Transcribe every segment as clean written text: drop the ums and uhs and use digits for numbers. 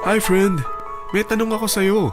Hi friend, may tanong ako sa'yo.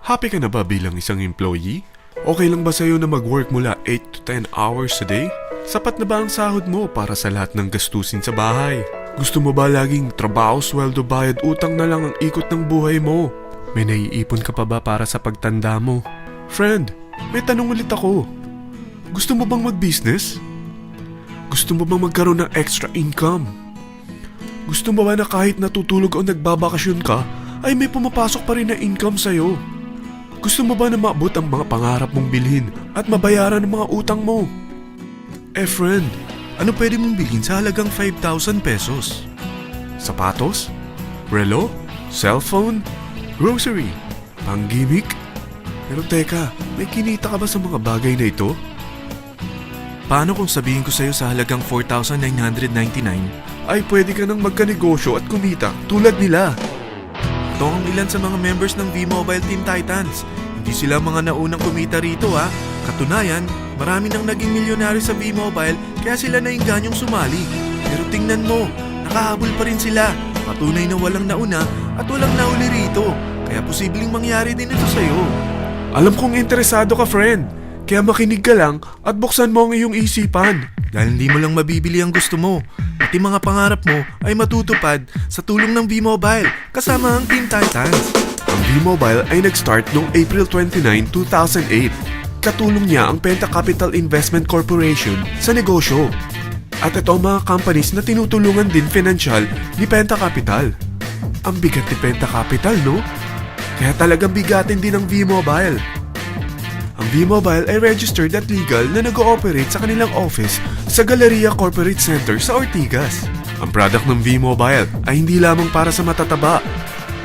Happy ka na ba bilang isang employee? Okay lang ba sa'yo na mag-work mula 8 to 10 hours a day? Sapat na ba ang sahod mo para sa lahat ng gastusin sa bahay? Gusto mo ba laging trabaho, sweldo, bayad, utang na lang ang ikot ng buhay mo? May naiipon ka pa ba para sa pagtanda mo? Friend, may tanong ulit ako. Gusto mo bang mag-business? Gusto mo bang magkaroon ng extra income? Gusto mo ba na kahit natutulog o nagbabakasyon ka, ay may pumapasok pa rin na income sa'yo? Gusto mo ba na maabot ang mga pangarap mong bilhin at mabayaran ang mga utang mo? Friend, ano pwede mong bilhin sa halagang 5,000 pesos? Sapatos? Relo? Cellphone? Grocery? Pang-gimmick? Pero teka, may kinita ka ba sa mga bagay na ito? Paano kung sabihin ko sa'yo sa halagang 4,999 ay pwede ka nang magkanegosyo at kumita tulad nila? Ito ang ilan sa mga members ng V-Mobile Team Titans. Hindi sila mga naunang kumita rito ha. Katunayan, marami nang naging milyonaryo sa V-Mobile kaya sila naingganyong sumali. Pero tingnan mo, nakahabol pa rin sila. Patunay na walang nauna at walang nauli rito. Kaya posibleng mangyari din ito sa'yo. Alam kong interesado ka, friend. Kaya makinig ka lang at buksan mo ang iyong isipan. Dahil hindi mo lang mabibili ang gusto mo. Pati mga pangarap mo ay matutupad sa tulong ng V-Mobile kasama ang Team Titans. Ang V-Mobile ay nag-start noong April 29, 2008. Katulong niya ang Penta Capital Investment Corporation sa negosyo. At ito ang mga companies na tinutulungan din financial ni Penta Capital. Ang bigat ni Penta Capital, no? Kaya talagang bigatin din ang V-Mobile. Ang V-Mobile ay registered at legal na nag-ooperate sa kanilang office sa Galleria Corporate Center sa Ortigas. Ang product ng V-Mobile ay hindi lamang para sa matataba,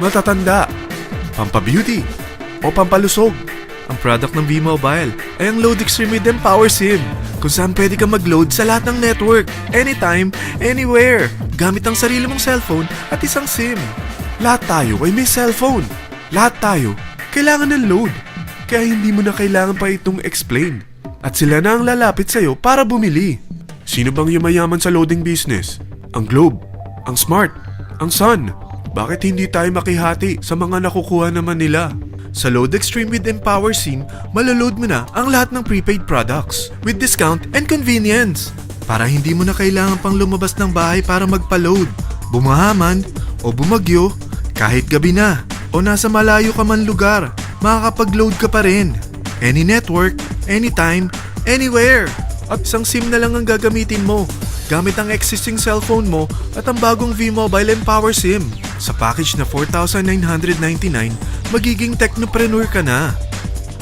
matatanda, pampabeauty, o pampalusog. Ang product ng V-Mobile ay ang Load Extreme with Empower SIM, kung saan pwede kang mag-load sa lahat ng network, anytime, anywhere, gamit ang sarili mong cellphone at isang SIM. Lahat tayo ay may cellphone. Lahat tayo kailangan ng load. Kaya hindi mo na kailangan pa itong explain. At sila na ang lalapit sa'yo para bumili. Sino bang yumayaman sa loading business? Ang Globe, ang Smart, ang Sun. Bakit hindi tayo makihati sa mga nakukuha naman nila? Sa Load Extreme with Empower SIM, maloload mo na ang lahat ng prepaid products with discount and convenience. Para hindi mo na kailangan pang lumabas ng bahay para magpa-load. Bumahaman o bumagyo, kahit gabi na o nasa malayo ka man lugar, makakapag-load ka pa rin. Any network, anytime, anywhere. At isang SIM na lang ang gagamitin mo gamit ang existing cellphone mo at ang bagong V-Mobile Empower SIM. Sa package na 4,999, magiging technopreneur ka na.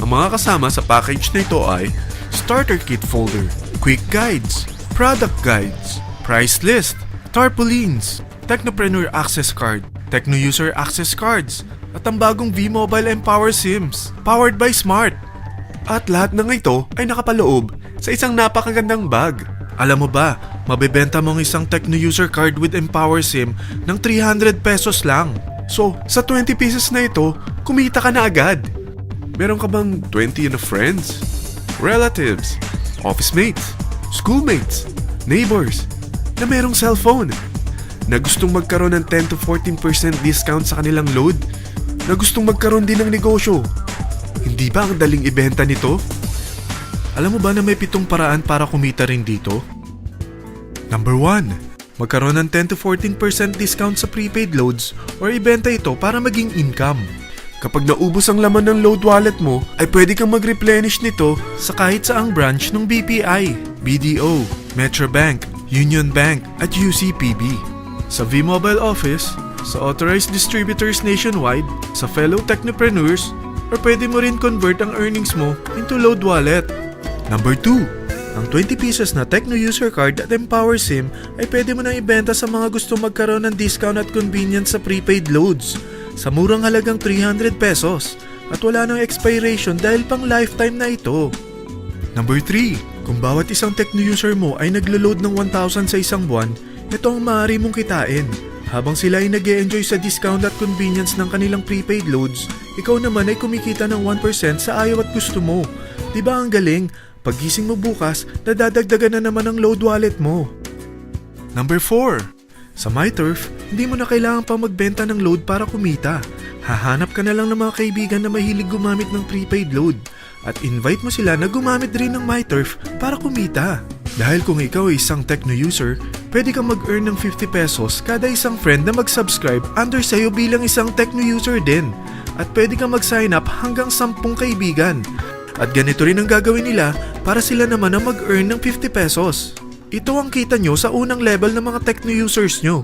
Ang mga kasama sa package na ito ay Starter Kit Folder, Quick Guides, Product Guides, Price List, Tarpaulins, Technopreneur Access Card, Techno User Access Cards, at ang bagong V-Mobile Empower SIMs, powered by Smart. At lahat ng ito ay nakapaloob sa isang napakagandang bag. Alam mo ba, mabebenta mo ang isang Techno User Card with Empower SIM ng 300 pesos lang. So, sa 20 pesos na ito, kumita ka na agad. Meron ka bang 20 na friends, relatives, office mates, schoolmates, neighbors, na merong cellphone, na gustong magkaroon ng 10 to 14% discount sa kanilang load, na gustong magkaroon din ng negosyo? Hindi ba ang daling ibenta nito? Alam mo ba na may 7 paraan para kumita rin dito? Number 1. Magkaroon ng 10 to 14% discount sa prepaid loads or ibenta ito para maging income. Kapag naubos ang laman ng load wallet mo, ay pwede kang mag-replenish nito sa kahit saang branch ng BPI, BDO, Metrobank, Union Bank at UCPB. Sa V-Mobile Office, sa authorized distributors nationwide, sa fellow technopreneurs, or pwede mo rin convert ang earnings mo into load wallet. Number 2. Ang 20 pesos na Techno User Card at Empower SIM ay pwede mo nang ibenta sa mga gusto magkaroon ng discount at convenience sa prepaid loads sa murang halagang 300 pesos at wala nang expiration dahil pang lifetime na ito. Number 3. Kung bawat isang Techno user mo ay naglo-load ng 1,000 sa isang buwan, ito ang maaari mong kitain. Habang sila ay nag-e-enjoy sa discount at convenience ng kanilang prepaid loads, ikaw naman ay kumikita ng 1% sa ayaw at gusto mo. Diba ang galing? Paggising mo bukas, nadadagdagan na naman ang load wallet mo. Number 4. Sa MyTurf, hindi mo na kailangan pa magbenta ng load para kumita. Hahanap ka na lang ng mga kaibigan na mahilig gumamit ng prepaid load at invite mo sila na gumamit rin ng MyTurf para kumita. Dahil kung ikaw ay isang Tecno user, pwede kang mag-earn ng 50 pesos kada isang friend na mag-subscribe under sa'yo bilang isang Tecno user din. At pwede kang mag-sign up hanggang 10 kaibigan. At ganito rin ang gagawin nila para sila naman ang mag-earn ng 50 pesos. Ito ang kita nyo sa unang level ng mga Tecno users nyo.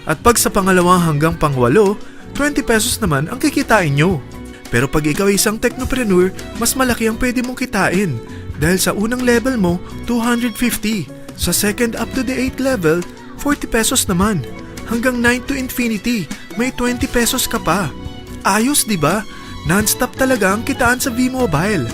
At pag sa pangalawa hanggang pang-8, 20 pesos naman ang kikitain nyo. Pero pag ikaw ay isang technopreneur, mas malaki ang pwede mong kitain. Dahil sa unang level mo, 250. Sa second up to the 8th level, 40 pesos naman. Hanggang 9 to infinity, may 20 pesos ka pa. Ayos, di ba? Non-stop talaga ang kitaan sa V-Mobile.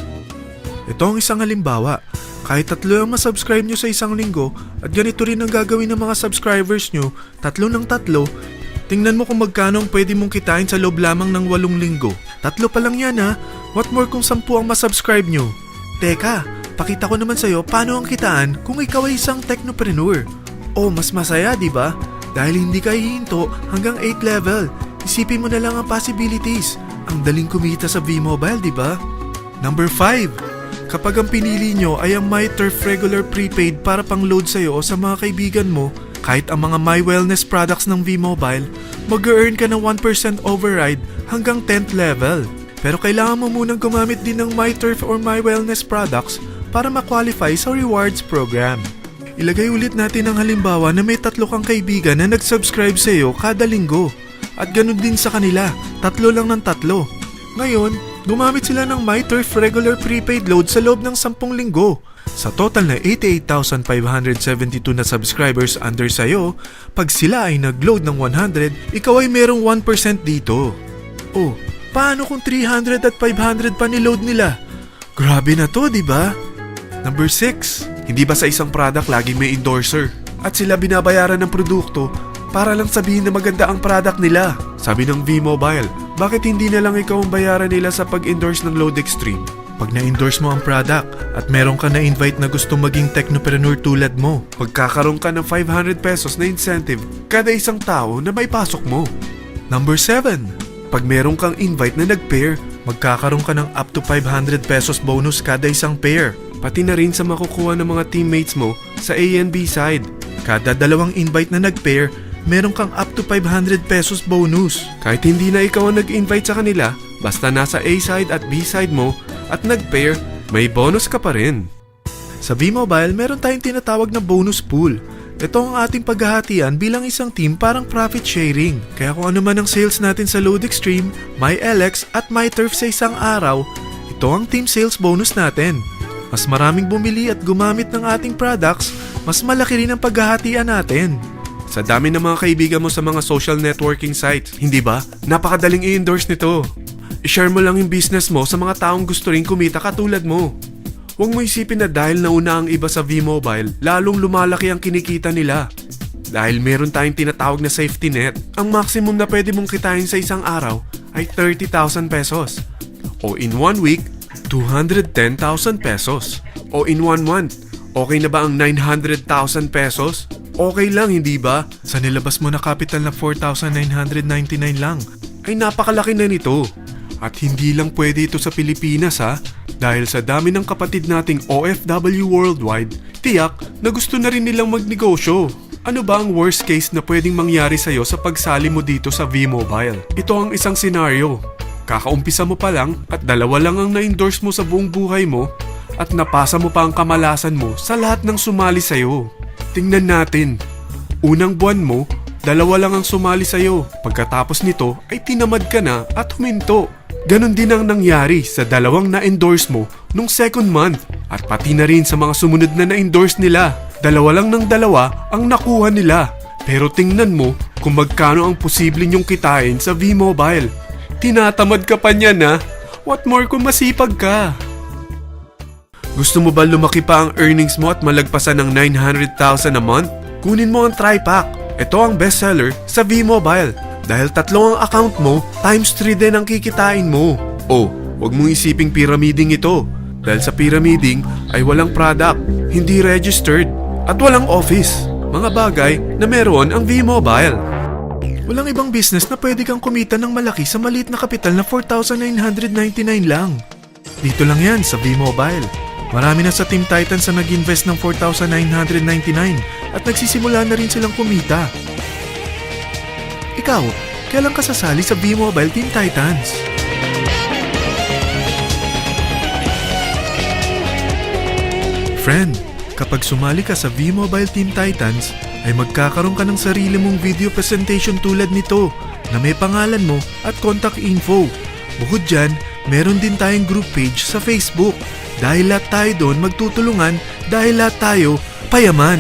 Ito ang isang halimbawa. Kahit 3 ang masubscribe nyo sa isang linggo at ganito rin ang gagawin ng mga subscribers nyo, 3 ng 3, tingnan mo kung magkano ang pwede mong kitain sa loob lamang ng 8 linggo. 3 pa lang yan ha. What more kung 10 ang masubscribe nyo? Teka, pakita ko naman sa'yo paano ang kitaan kung ikaw ay isang technopreneur. Oh, mas masaya, di ba? Dahil hindi ka hihinto hanggang 8 level. Isipin mo na lang ang possibilities. Ang daling kumita sa V-Mobile, di ba? Number 5. Kapag ang pinili nyo ay ang MyTurf regular prepaid para pang load sa'yo o sa mga kaibigan mo, kahit ang mga My Wellness products ng V-Mobile, mag-earn ka ng 1% override hanggang 10th level. Pero kailangan mo munang gumamit din ng MyTurf or My Wellness products para ma-qualify sa rewards program. Ilagay ulit natin ang halimbawa na may 3 kang kaibigan na nag-subscribe sa'yo kada linggo. At ganun din sa kanila, 3 lang ng 3. Ngayon, gumamit sila ng MyTurf regular prepaid load sa loob ng 10 linggo. Sa total na 88,572 na subscribers under sa'yo, pag sila ay nag-load ng 100, ikaw ay merong 1% dito. Oh, paano kung 300 at 500 pa ni-load nila? Grabe na to, di ba? Number 6. Hindi ba sa isang product laging may endorser? At sila binabayaran ng produkto para lang sabihin na maganda ang product nila. Sabi ng V-Mobile, bakit hindi na lang ikaw ang bayaran nila sa pag-endorse ng Load Extreme? Pag na-endorse mo ang product at meron ka na-invite na gustong maging technopreneur tulad mo, magkakaroon ka ng 500 pesos na incentive kada isang tao na may pasok mo. Number 7. Pag meron kang invite na nag-pair, magkakaroon ka ng up to 500 pesos bonus kada isang pair. Pati na rin sa makukuha ng mga teammates mo sa A and B side. Kada 2 invite na nag-pair, meron kang up to 500 pesos bonus. Kahit hindi na ikaw ang nag-invite sa kanila, basta nasa A side at B side mo at nag-pair, may bonus ka pa rin. Sa V-Mobile, meron tayong tinatawag na bonus pool. Ito ang ating paghahatian bilang isang team parang profit sharing. Kaya kung ano man ang sales natin sa Load Extreme, MyLX at MyTurf sa isang araw, ito ang team sales bonus natin. Mas maraming bumili at gumamit ng ating products, mas malaki rin ang paghahatian natin. Sa dami ng mga kaibigan mo sa mga social networking sites, hindi ba? Napakadaling i-endorse nito. I-share mo lang yung business mo sa mga taong gusto rin kumita katulad mo. Huwag mo isipin na dahil nauna ang iba sa V-Mobile, lalong lumalaki ang kinikita nila. Dahil meron tayong tinatawag na safety net, ang maximum na pwede mong kitain sa isang araw ay 30,000 pesos. O in 1 week, 210,000 pesos. O in 1 month, okay na ba ang 900,000 pesos? Okay lang, hindi ba? Sa nilabas mo na capital na 4,999 lang, ay napakalaki na nito. At hindi lang pwede ito sa Pilipinas ha, dahil sa dami ng kapatid nating OFW worldwide, tiyak na gusto na rin nilang magnegosyo. Ano ba ang worst case na pwedeng mangyari sa'yo sa pagsali mo dito sa V-Mobile? Ito ang isang senaryo. Kakaumpisa mo pa lang at 2 lang ang na-endorse mo sa buong buhay mo at napasa mo pa ang kamalasan mo sa lahat ng sumali sa'yo. Tingnan natin. Unang buwan mo, 2 lang ang sumali sa'yo. Pagkatapos nito ay tinamad ka na at huminto. Ganon din ang nangyari sa 2 na-endorse mo nung second month at pati na rin sa mga sumunod na na-endorse nila. 2 lang ng 2 ang nakuha nila. Pero tingnan mo kung magkano ang posible nyong kitain sa V-Mobile. Tinatamad ka pa niyan ha? What more kung masipag ka? Gusto mo ba lumaki pa ang earnings mo at malagpasan ng 900,000 a month? Kunin mo ang TriPack. Ito ang bestseller sa V-Mobile. Dahil 3 ang account mo, times 3 din ang kikitain mo. Oh, huwag mong isiping pyramiding ito. Dahil sa pyramiding ay walang product, hindi registered, at walang office. mga bagay na meron ang V-Mobile. Walang ibang business na pwede kang kumita ng malaki sa maliit na kapital na 4,999 lang. Dito lang yan sa V-Mobile. Marami na sa Team Titans na nag-invest ng 4,999 at nagsisimula na rin silang kumita. Ikaw, kailan ka sasali sa V-Mobile Team Titans? Friend, kapag sumali ka sa V-Mobile Team Titans, ay magkakaroon ka ng sarili mong video presentation tulad nito na may pangalan mo at contact info. Bukod dyan, meron din tayong group page sa Facebook. Dahil lahat tayo doon magtutulungan dahil lahat tayo payaman.